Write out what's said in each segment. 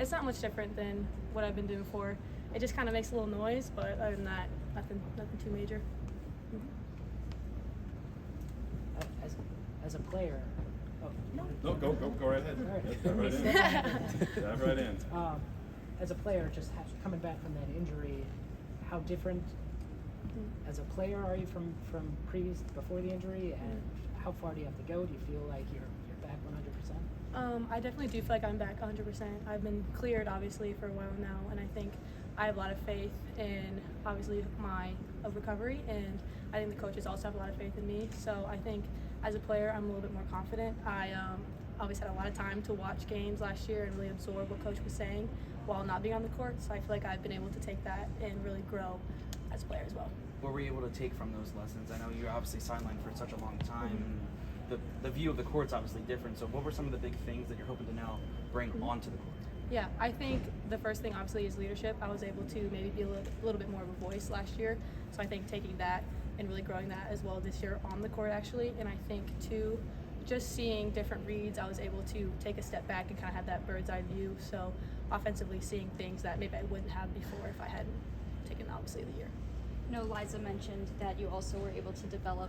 It's not much different than what I've been doing before. It just kind of makes a little noise, but other than that, nothing too major. As a player, No, go right ahead. All right. Dive right in. Dive right in. As a player, just coming back from that injury, how different as a player are you from before the injury, and how far do you have to go? Do you feel like you're back 100%? I definitely do feel like I'm back 100%. I've been cleared, obviously, for a while now, and I think I have a lot of faith in, obviously, my recovery, and I think the coaches also have a lot of faith in me. So I think as a player, I'm a little bit more confident. I obviously had a lot of time to watch games last year and really absorb what coach was saying while not being on the court. So I feel like I've been able to take that and really grow as a player as well. What were you able to take from those lessons? I know you were obviously sidelined for such a long time, and the view of the court's obviously different. So what were some of the big things that you're hoping to now bring onto the court? Yeah, I think the first thing obviously is leadership. I was able to maybe be a little bit more of a voice last year. So I think taking that and really growing that as well this year on the court actually. And I think too, just seeing different reads, I was able to take a step back and kind of have that bird's eye view. So offensively seeing things that maybe I wouldn't have before if I hadn't taken obviously the year. I know Liza mentioned that you also were able to develop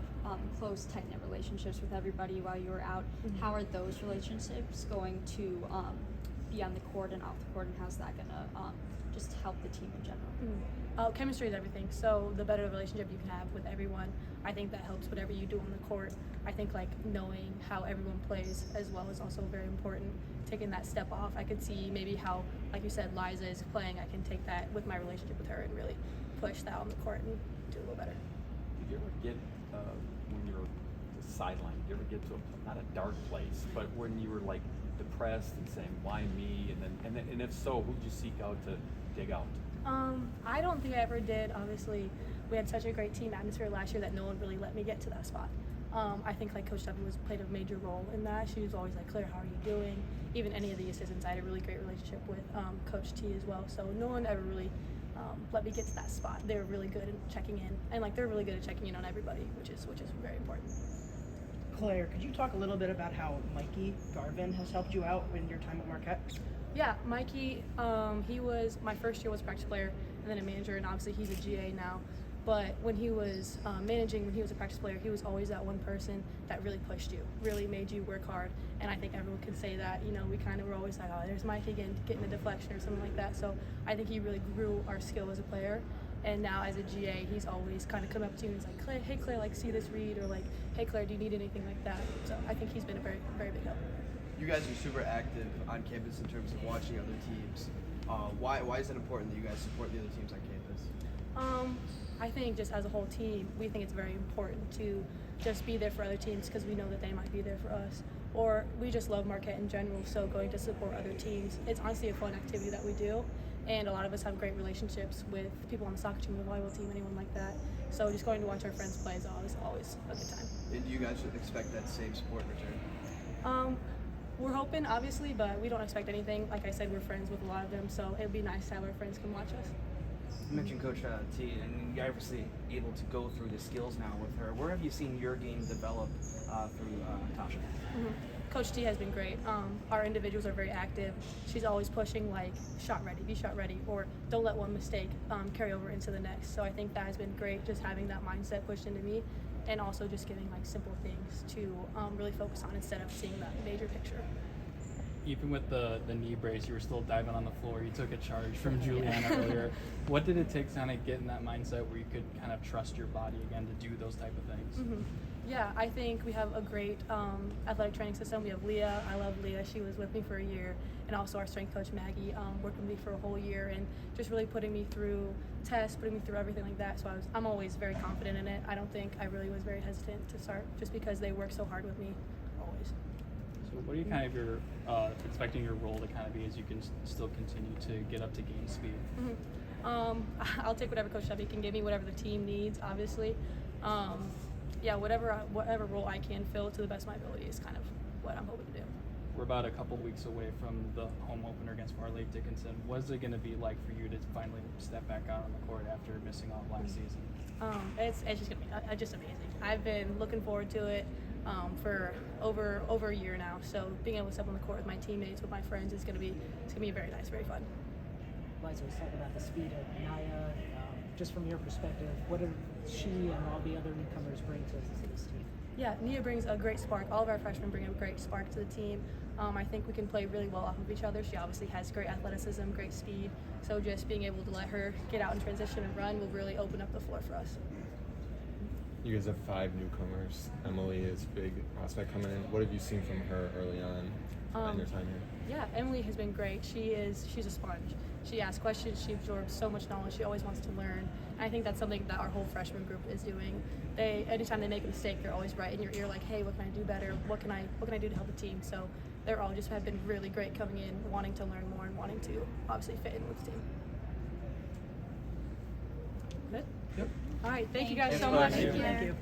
close, tight-knit relationships with everybody while you were out. How are those relationships going to be on the court and off the court, and how's that going to just help the team in general? Chemistry is everything. So the better the relationship you can have with everyone, I think that helps whatever you do on the court. I think like knowing how everyone plays as well is also very important. Taking that step off, I could see maybe how, like you said, Liza is playing. I can take that with my relationship with her and really push that on the court and do a little better. Did you ever get, when you were sidelined, did you ever get to not a dark place, but when you were like depressed and saying, why me? And if so, who'd you seek out to dig out? I don't think I ever did. Obviously, we had such a great team atmosphere last year that no one really let me get to that spot. I think like Coach Duffy played a major role in that. She was always like, Claire, how are you doing? Even any of the assistants, I had a really great relationship with Coach T as well. So no one ever really let me get to that spot. They were really good at checking in, and like they're really good at checking in on everybody, which is very important. Claire, could you talk a little bit about how Mikey Garvin has helped you out in your time at Marquette? Yeah, Mikey, he was, my first year was a practice player and then a manager, and obviously he's a GA now. But when he was managing, when he was a practice player, he was always that one person that really pushed you, really made you work hard. And I think everyone can say that, you know, we kind of were always like, oh, there's Mike again, getting a deflection or something like that. So I think he really grew our skill as a player. And now as a GA, he's always kind of come up to you and he's like, Claire, hey Claire, like see this read, or like, hey Claire, do you need anything like that? So I think he's been a very, very big help. You guys are super active on campus in terms of watching other teams. Why is it important that you guys support the other teams on campus? I think just as a whole team, we think it's very important to just be there for other teams because we know that they might be there for us. Or we just love Marquette in general, so going to support other teams, it's honestly a fun activity that we do. And a lot of us have great relationships with people on the soccer team, the volleyball team, anyone like that. So just going to watch our friends play is always a good time. And do you guys expect that same support in return? We're hoping, obviously, but we don't expect anything. Like I said, we're friends with a lot of them, so it'd be nice to have our friends come watch us. You mentioned Coach T, and you're obviously able to go through the skills now with her. Where have you seen your game develop through Natasha? Coach T has been great. Our individuals are very active. She's always pushing like, shot ready, be shot ready, or don't let one mistake carry over into the next. So I think that has been great, just having that mindset pushed into me, and also just giving like simple things to really focus on instead of seeing that major picture. Even with the knee brace, you were still diving on the floor. You took a charge from Juliana earlier. What did it take to kind of get in that mindset where you could kind of trust your body again to do those type of things? Yeah, I think we have a great athletic training system. We have Leah. I love Leah. She was with me for a year. And also our strength coach, Maggie, worked with me for a whole year and just really putting me through tests, putting me through everything like that. So I'm always very confident in it. I don't think I really was very hesitant to start just because they work so hard with me, always. So what are you kind of expecting your role to kind of be as you can still continue to get up to game speed? I'll take whatever Coach Chevy can give me, whatever the team needs, obviously. Yeah, whatever role I can fill to the best of my ability is kind of what I'm hoping to do. We're about a couple weeks away from the home opener against Far Lake Dickinson. What's it going to be like for you to finally step back out on the court after missing all last season? It's just going to be just amazing. I've been looking forward to it. for over a year now. So being able to step on the court with my teammates, with my friends, it's gonna be very nice, very fun. Liza was talking about the speed of Naya. Just from your perspective, what do she and all the other newcomers bring to this team? Yeah, Nia brings a great spark. All of our freshmen bring a great spark to the team. I think we can play really well off of each other. She obviously has great athleticism, great speed. So just being able to let her get out in transition and run will really open up the floor for us. You guys have 5 newcomers. Emily is a big prospect coming in. What have you seen from her early on in your time here? Yeah, Emily has been great. She's a sponge. She asks questions. She absorbs so much knowledge. She always wants to learn. And I think that's something that our whole freshman group is doing. Anytime they make a mistake, they're always right in your ear, like, "Hey, what can I do better? What can I do to help the team?" So they're all just have been really great coming in, wanting to learn more and wanting to obviously fit in with the team. Good. Yep. All right. Thank you guys Thanks, so guys. much. Thank you. Thank you.